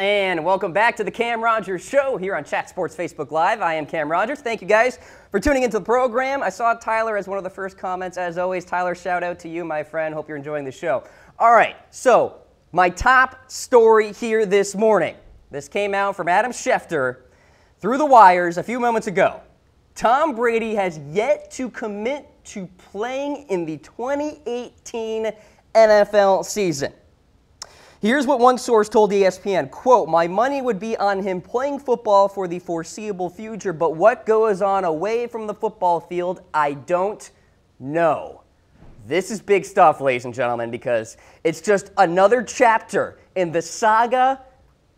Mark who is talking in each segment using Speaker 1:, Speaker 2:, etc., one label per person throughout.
Speaker 1: And welcome back to the Cam Rogers Show here on Chat Sports Facebook Live. I am Cam Rogers. Thank you guys for tuning into the program. I saw Tyler as one of the first comments. As always, Tyler, shout out to you, my friend. Hope you're enjoying the show. All right, so my top story here this morning. This came out from Adam Schefter through the wires a few moments ago. Tom Brady has yet to commit to playing in the 2018 NFL season. Here's what one source told ESPN, quote, "My money would be on him playing football for the foreseeable future, but what goes on away from the football field, I don't know." This is big stuff, ladies and gentlemen, because it's just another chapter in the saga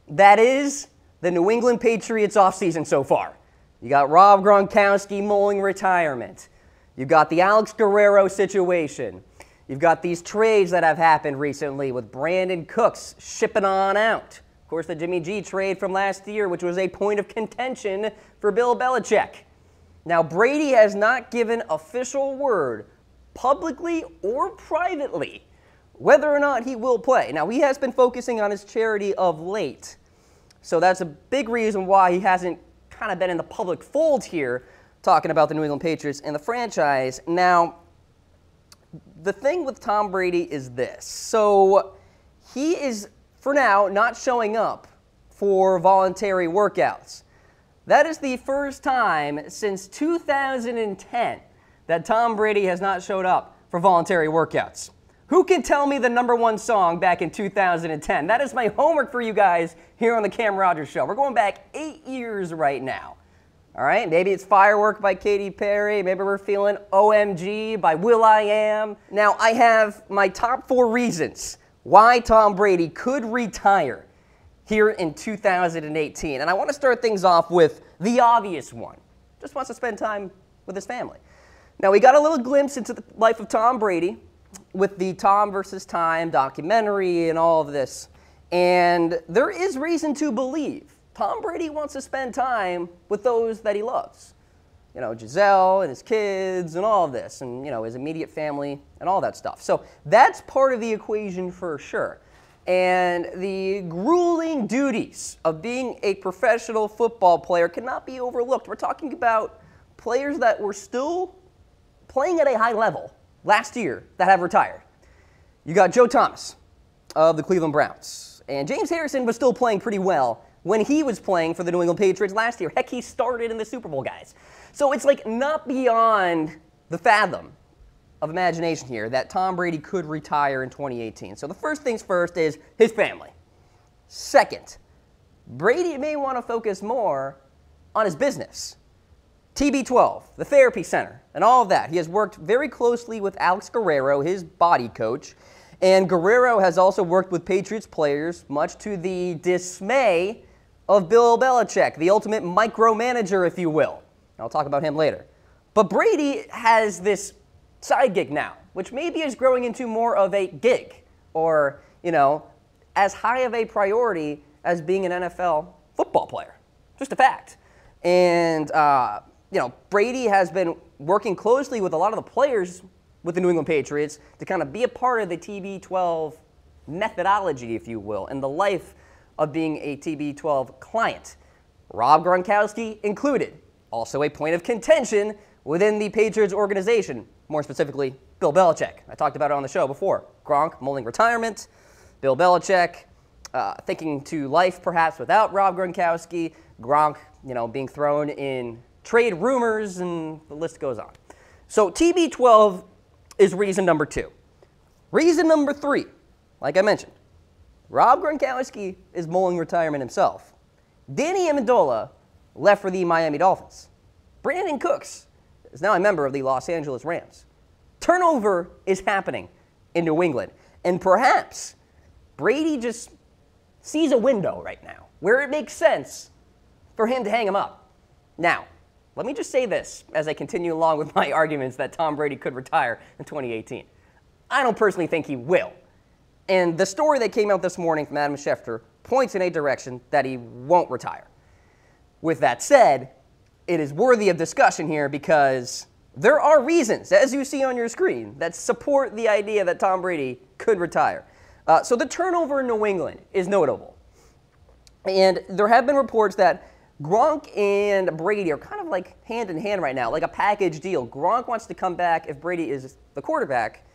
Speaker 1: that is the New England Patriots offseason so far. You got Rob Gronkowski mulling retirement. You've got the Alex Guerrero situation. You've got these trades that have happened recently with Brandon Cooks shipping on out. Of course, the Jimmy G trade from last year, which was a point of contention for Bill Belichick. Now, Brady has not given official word, publicly or privately, whether or not he will play. Now, he has been focusing on his charity of late, so that's a big reason why he hasn't kind of been in the public fold here, talking about the New England Patriots and the franchise. Now, the thing with Tom Brady is this. So he is, for now, not showing up for voluntary workouts. That is the first time since 2010 that Tom Brady has not showed up for voluntary workouts. Who can tell me the #1 song back in 2010? That is my homework for you guys here on the Cam Rogers Show. We're going back 8 years right now. All right, maybe it's Firework by Katy Perry. Maybe we're feeling OMG by will.i.am. Now, I have my top 4 reasons why Tom Brady could retire here in 2018. And I want to start things off with the obvious one. Just wants to spend time with his family. Now, we got a little glimpse into the life of Tom Brady with the Tom versus Time documentary and all of this. And there is reason to believe Tom Brady wants to spend time with those that he loves. You know, Giselle and his kids and all of this, and, you know, his immediate family and all that stuff. So that's part of the equation for sure. And the grueling duties of being a professional football player cannot be overlooked. We're talking about players that were still playing at a high level last year that have retired. You got Joe Thomas of the Cleveland Browns. And James Harrison was still playing pretty well when he was playing for the New England Patriots last year. Heck, he started in the Super Bowl, guys. So it's like not beyond the fathom of imagination here that Tom Brady could retire in 2018. So the first things first is his family. Second, Brady may want to focus more on his business. TB12, the therapy center, and all of that. He has worked very closely with Alex Guerrero, his body coach, and Guerrero has also worked with Patriots players, much to the dismay of Bill Belichick, the ultimate micromanager, if you will. I'll talk about him later. But Brady has this side gig now, which maybe is growing into more of a gig or, you know, as high of a priority as being an NFL football player. Just a fact. And, you know, Brady has been working closely with a lot of the players with the New England Patriots to kind of be a part of the TB12 methodology, if you will, and the life of being a TB12 client. Rob Gronkowski included, also a point of contention within the Patriots organization, more specifically, Bill Belichick. I talked about it on the show before. Gronk mulling retirement, Bill Belichick thinking to life perhaps without Rob Gronkowski, Gronk, you know, being thrown in trade rumors, and the list goes on. So TB12 is reason number 2. Reason number 3, like I mentioned, Rob Gronkowski is mulling retirement himself. Danny Amendola left for the Miami Dolphins. Brandon Cooks is now a member of the Los Angeles Rams. Turnover is happening in New England. And perhaps Brady just sees a window right now where it makes sense for him to hang him up. Now, let me just say this as I continue along with my arguments that Tom Brady could retire in 2018. I don't personally think he will. And the story that came out this morning from Adam Schefter points in a direction that he won't retire. With that said, it is worthy of discussion here because there are reasons, as you see on your screen, that support the idea that Tom Brady could retire. So the turnover in New England is notable. And there have been reports that Gronk and Brady are kind of like hand in hand right now, like a package deal. Gronk wants to come back if Brady is the quarterback,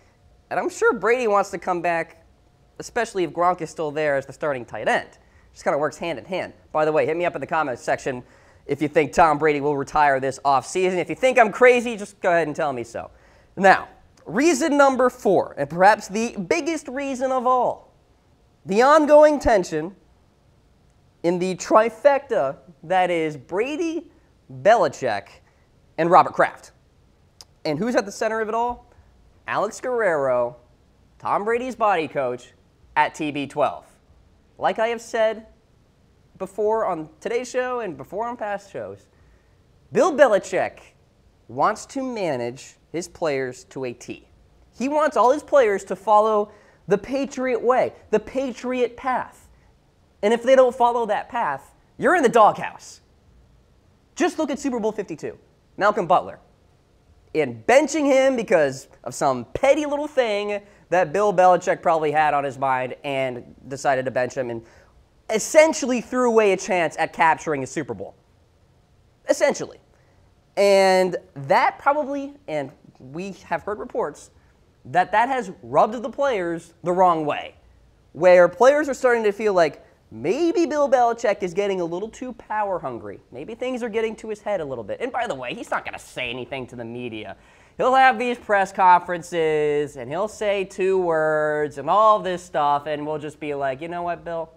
Speaker 1: and I'm sure Brady wants to come back, especially if Gronk is still there as the starting tight end. Just kind of works hand in hand. By the way, hit me up in the comments section if you think Tom Brady will retire this offseason. If you think I'm crazy, just go ahead and tell me so. Now, reason number 4, and perhaps the biggest reason of all, the ongoing tension in the trifecta that is Brady, Belichick, and Robert Kraft. And who's at the center of it all? Alex Guerrero, Tom Brady's body coach, at TB12. Like I have said before on today's show and before on past shows, Bill Belichick wants to manage his players to a T. He wants all his players to follow the Patriot way, the Patriot path. And if they don't follow that path, you're in the doghouse. Just look at Super Bowl 52, Malcolm Butler. And benching him because of some petty little thing that Bill Belichick probably had on his mind and decided to bench him and essentially threw away a chance at capturing a Super Bowl. Essentially. And that probably, and we have heard reports, that has rubbed the players the wrong way, where players are starting to feel like maybe Bill Belichick is getting a little too power hungry. Maybe things are getting to his head a little bit. And by the way, he's not going to say anything to the media. He'll have these press conferences, and he'll say 2 words and all this stuff, and we'll just be like, you know what, Bill?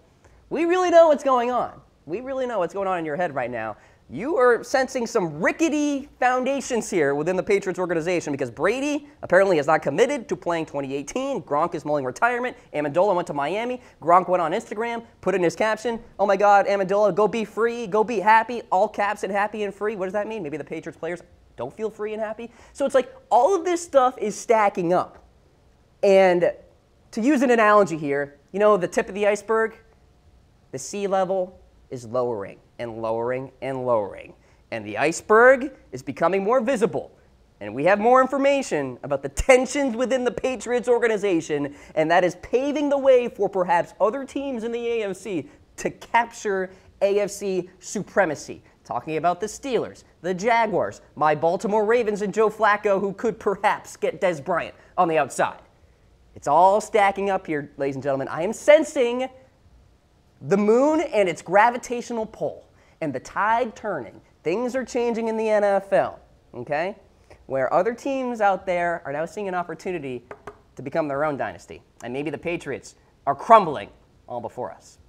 Speaker 1: We really know what's going on. We really know what's going on in your head right now. You are sensing some rickety foundations here within the Patriots organization because Brady apparently is not committed to playing 2018. Gronk is mulling retirement. Amendola went to Miami. Gronk went on Instagram, put in his caption, oh my God, Amendola, go be free, go be happy, all caps and happy and free. What does that mean? Maybe the Patriots players don't feel free and happy? So it's like all of this stuff is stacking up. And to use an analogy here, you know the tip of the iceberg? The sea level is lowering and lowering and lowering. And the iceberg is becoming more visible. And we have more information about the tensions within the Patriots organization, and that is paving the way for perhaps other teams in the AFC to capture AFC supremacy. Talking about the Steelers, the Jaguars, my Baltimore Ravens, and Joe Flacco, who could perhaps get Des Bryant on the outside. It's all stacking up here, ladies and gentlemen. I am sensing the moon and its gravitational pull, and the tide turning. Things are changing in the NFL, okay? Where other teams out there are now seeing an opportunity to become their own dynasty. And maybe the Patriots are crumbling all before us.